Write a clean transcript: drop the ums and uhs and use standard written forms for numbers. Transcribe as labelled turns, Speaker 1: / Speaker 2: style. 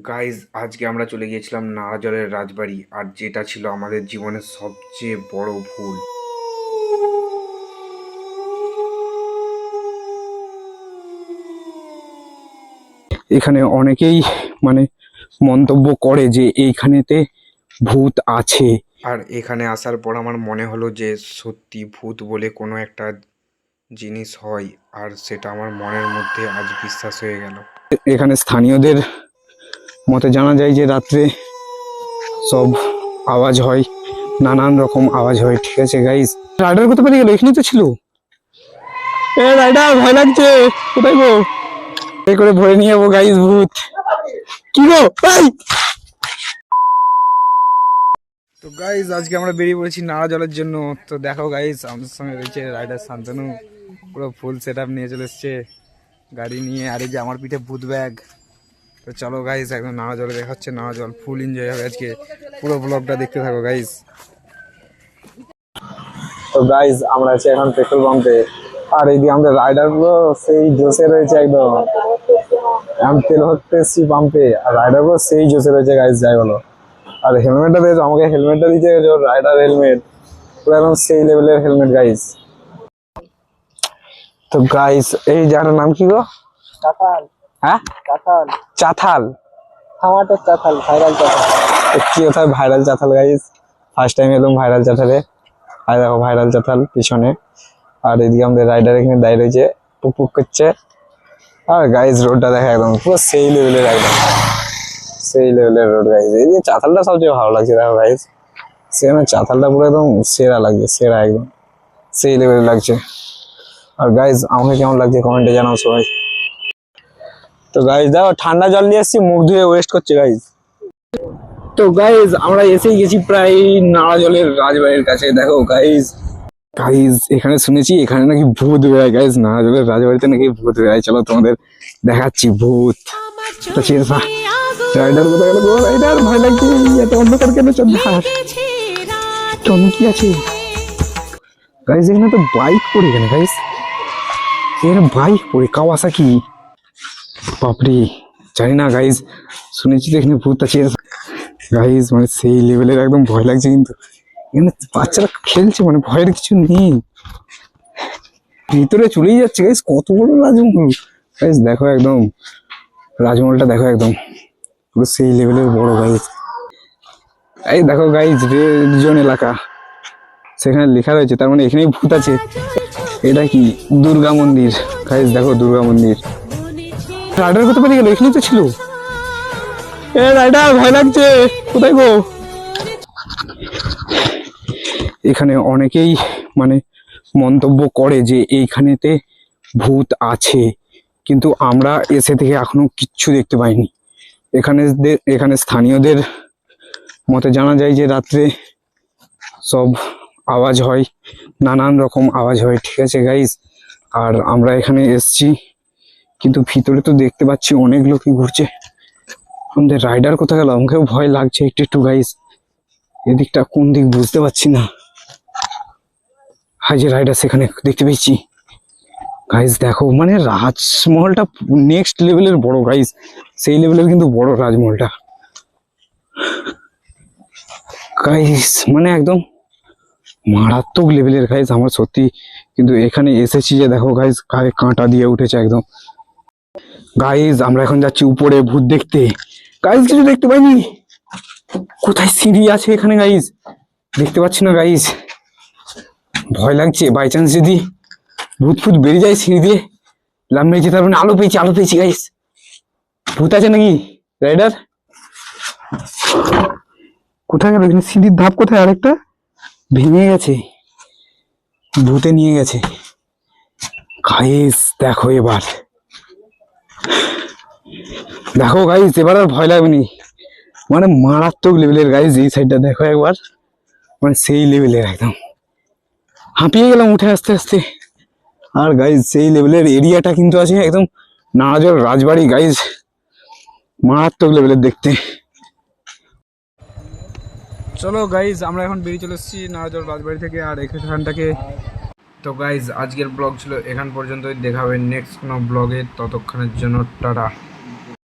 Speaker 1: Guys আজকে আমরা চলে গিয়েছিলাম নাড়াজলের রাজবাড়ি, আর যেটা ছিল আমাদের জীবনের সবচেয়ে বড় ভুল। এখানে অনেকেই মন্তব্য করে যে এইখানেতে ভূত আছে, আর এখানে আসার পর আমার মনে হলো যে সত্যি ভূত বলে কোনো একটা জিনিস হয়, আর সেটা আমার মনের মধ্যে আজ বিশ্বাস হয়ে গেল। এখানে স্থানীয়দের মতে জানা যায় যে রাত্রে সব আওয়াজ হয়, নানান রকম আওয়াজ হয়। ঠিক আছে গাইস, রাইডার কোথায় পেয়ে গেল? এখানেই তো ছিল। এ রাইডার, ভয় লাগছে। কোথায় গো? এই করে ভরে নিয়ে যাবো গাইস, ভূত। কি গো ভাই? তো গাইস আজকে আমরা বেরিয়ে পড়েছি নাড়াজলের জন্য। তো দেখো গাইস, আমাদের সঙ্গে রয়েছে রাইডার শান্তনু, পুরো ফুল সেট আপ নিয়ে চলে এসছে গাড়ি নিয়ে। আর এই যে আমার পিঠে ভূত ব্যাগ। তো চলো গাইস, একদম নাড়াজলে দেখাচ্ছে, নাড়াজল ফুল এনজয় হবে আজকে। পুরো ব্লগটা দেখতে থাকো গাইস। তো গাইস আমরা আছি এখন পেট্রোল পাম্পে, আর এইদিকে আমাদের রাইডার গুলো সেই জোশে রয়েছে একদম। আমি তেল ভরতে এসছি পাম্পে, আর রাইডার গুলো সেই জোশে রয়েছে গাইস, যাই বলো। আর হেলমেটটা দিয়েছে আমাকে, হেলমেটটা দিতে রাইডার হেলমেট, পুরো একদম সেই লেভেলের হেলমেট গাইস। তো গাইস এই জায়গাটার নাম কি গো? চাতাল। হ্যাঁ চাতাল। চাতাল, আমাদের চাতাল, ভাইরাল চাতাল। কি কোথায় ভাইরাল চাতাল গাইস? ফার্স্ট টাইম এলাম ভাইরাল চাতালে। আর দেখো ভাইরাল চাতাল পিছনে, আর এদিকে আমাদের রাইডার এখানে দাঁড়িয়ে রয়েছে, পুক করছে। আর গাইস রোডটা দেখা একদম পুরো সেই লেভেলের, একদম সেই লেভেলের রোড গাইস। এই যে চাতালটা সবচেয়ে ভালো লাগছে দেখো গাইস, সেখানে চাতালটা পুরো একদম সেরা লাগছে, সেরা একদম সেই লেভেলের লাগছে। আর গাইস আমাকে কেমন লাগছে কমেন্টে জানাও সবাই। তো গাইস দেখো ঠান্ডা জল নিয়ে এসেছি, মুখ ধুয়ে ওয়েস্ট করছে গাইস। তো গাইস আমরা এসেই গেছি প্রায় নাড়াজলের রাজবাড়ির কাছে। দেখো গাইস, গাইস এখানে শুনেছি এখানে নাকি ভূত বেড়ায় গাইস, নাড়াজলের রাজবাড়িতে নাকি ভূত বেড়ায়। চলো তোমাদের দেখাচ্ছি ভূত। রাইডার কোথায় গেল গো? রাইডার ভয় লাগছে, এত অন্ধকার কেন? চন্দ্র কি আছে গাইস? এখানে তো বাইক পড়ে গেল গাইস, এখানে বাইক পড়ে, কাওয়াসাকি। বাপরে, জানি না গাইস, শুনেছি তো এখানে ভূত আছে গাইস, সেই লেভেলের একদম ভয় লাগছে। কিন্তু এখানে বাচ্চারা খেলছে, ভয়ের কিছু নেই, ভিতরে চলেই যাচ্ছে গাইস। কত বড় রাজমহল গাইস, দেখো একদম রাজমহলটা দেখো, একদম পুরো সেই লেভেলের বড় গাইস। এই দেখো গাইস, রেড জোন এলাকা সেখানে লেখা রয়েছে, তার মানে এখানেই ভূত আছে। এটা কি? দুর্গা মন্দির গাইস, দেখো দুর্গা মন্দির। রাইডার কোথায় পেয়ে গেল? এখানেই তো ছিল। এ রাইডার, ভয় লাগছে। কোথায় গো? এখানে অনেকেই মন্তব্য করে যে এইখানেতে ভূত আছে, কিন্তু আমরা এসে থেকে এখনো কিচ্ছু দেখতে পাইনি। এখানে স্থানীয়দের মতে জানা যায় যে রাত্রে সব আওয়াজ হয়, নানান রকম আওয়াজ হয়। ঠিক আছে গাইস, আর আমরা এখানে এসছি, কিন্তু ভিতরে তো দেখতে পাচ্ছি অনেক লোকই ঘুরছে। আমাদের রাইডার কোথায় গেল? আমাকেও ভয় লাগছে একটু একটু গাইস, এদিকটা কোন দিক বুঝতে পারছি না। হাই যে রাইডার সেখানে দেখতে পেয়েছি গাইস। দেখো রাজমহলটা নেক্সট লেভেলের বড় গাইস, সেই লেভেলের কিন্তু বড় রাজমহলটা গাইস, একদম মারাত্মক লেভেলের গাইস। আমার সত্যি কিন্তু এখানে এসেছি যে দেখো গাইস, গায়ে কাঁটা দিয়ে উঠেছে একদম। গাইস আমরা এখন যাচ্ছি উপরে ভূত দেখতে। গাইস কিছু দেখতে পাইনি, কোথায় সিঁড়ি আছে এখানে গাইস? দেখতে পাচ্ছি না গাইস, ভয় লাগছে। বাই চান্স যদি ভূত ফুত বেরিয়ে যায় সিঁড়ি দিয়ে, লাম্বে যেতে পারবেন। আলো পেয়েছি, আলো পেয়েছি গাইস। ভূত আছে নাকি রাইডার? কোথায় গেল? এখানে সিঁড়ির ধাপ কোথায়? আরেকটা ভেঙে গেছে, ভূতে নিয়ে গেছে গাইস। দেখো এবার, দেখো গাইস এবার আর ভয় লাগবে নি, মারাত্মক লেভেলের গাইস। এই সাইডটা দেখো একবার, সেই লেভেলের একদম হাঁপিয়ে গেলাম উঠে আস্তে আস্তে। আর গাইস সেই লেভেলের এরিয়াটা কিন্তু আছে একদম নাড়াজল রাজবাড়ি গাইস, মারাত্মক লেভেলের দেখতে। চলো গাইস আমরা এখন বেরিয়ে চলে এসেছি নাড়াজল রাজবাড়ি থেকে, আর এখানটাকে। তো গাইস আজকের ব্লগ ছিল এখান পর্যন্তই, দেখা হবে নেক্সট কোনো ব্লগে। ততক্ষণের জন্য টাটা।